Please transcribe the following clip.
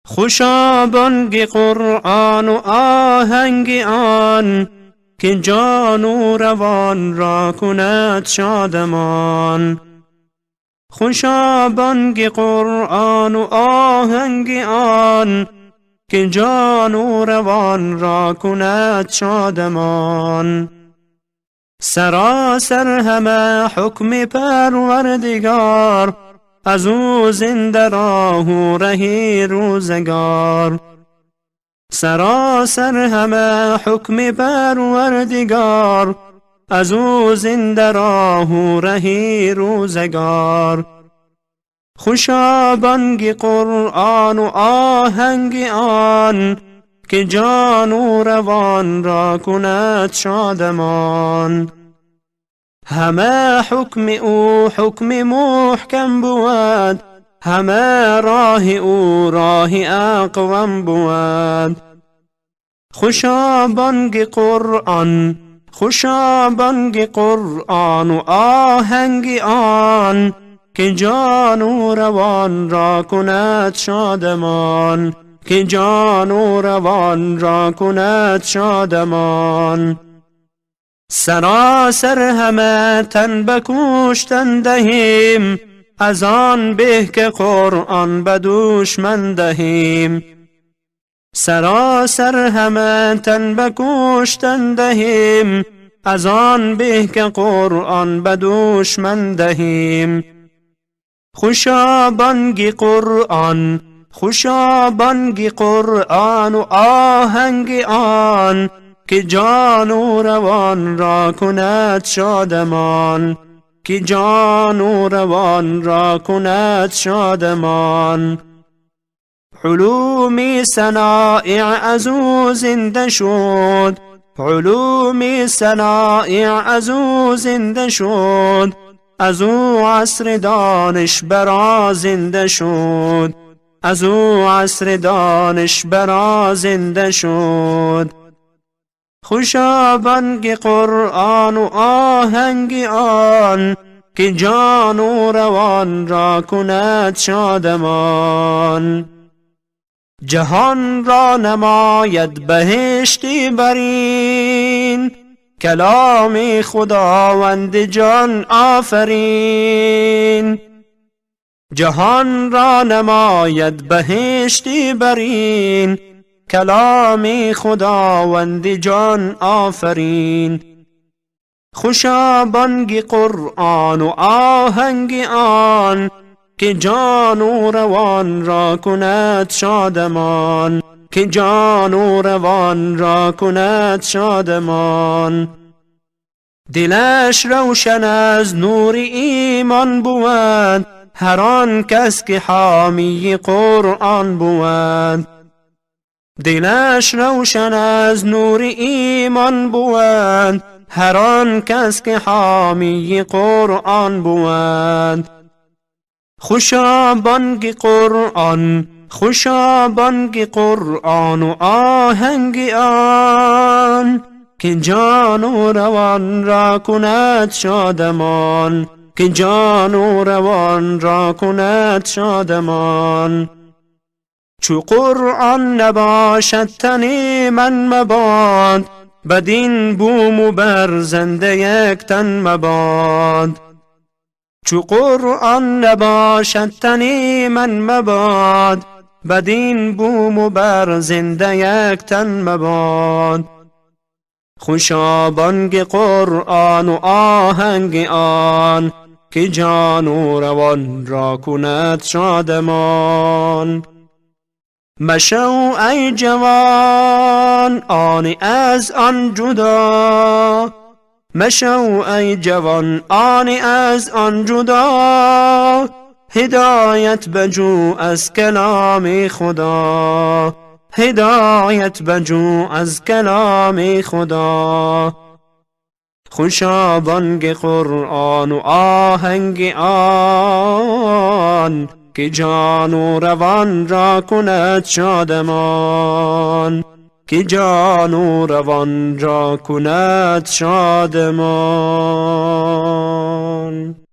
خوشا بانگ قرآن و آهنگ آن که جان و روان را کند شادمان. خوشا بانگ قرآن و آهنگ آن که جان و روان را کند شادمان. سراسر همه حکم پروردگار، از او زنده راه و رهی روزگار. سراسر همه حکم پروردگار، از او زنده راه و رهی روزگار. خوشا بانگ قرآن و آهنگ آن که جان و روان را کند شادمان. همه حکم او حکم محکم بود، همه راه او راه اقوم بود. خوشا بانگ قرآن، خوشا بانگ قرآن و آهنگ آن که جان و روان را کند شادمان، که جان و روان را کند شادمان. سراسر همه تن به کشتن دهیم، از آن به که قرآن به دشمن دهیم. سراسر همه تن به کشتن دهیم، از آن به که قرآن به دشمن دهیم. خوشا بانگ قرآن، خوشا بانگ قرآن و آهنگ آن که جان و روان را کند شادمان، که جان و روان را کند شادمان. علوم صنایع از او زنده شد، علوم صنایع از او زنده شد. از او عصر دانش برا زنده شد، از او عصر دانش برا زنده شد. خوشا بانگ قرآن و آهنگ آن که جان و روان را کند شادمان. جهان را نماید بهشتی برین، کلام خداوند جان آفرین. جهان را نماید بهشتی برین، کلام خداوند جان آفرین. خوشا بانگ قرآن و آهنگ آن که جان و روان را کند شادمان، که جان و روان را کند شادمان. دلش روشن از نور ایمان بود، هر آن کس که حامی قرآن بود. دلش روشن از نور ایمان بود، هر آن کس که حامی قرآن بود. خوشا بانگ قرآن، خوشا بانگ قرآن و آهنگ آن که جان و روان را کند شادمان، که جان و روان را کند شادمان. چو قرآن نباشد تن من مباد، بدین بوم و برزنده یک تن مباد. چو قرآن نباشد تن من مباد، بدین بوم و برزنده یک تن مباد. خوشا بانگ قرآن و آهنگ آن که جان و روان را کند شادمان. مشو ای جوان آن از آن جدا، مشو ای جوان آن از آن جدا. هدایت بجو از کلام خدا، هدایت بجو از کلام خدا. خوشا بانگ قرآن و آهنگ آن که جان و روان را کند شادمان، که جان و روان را کند شادمان.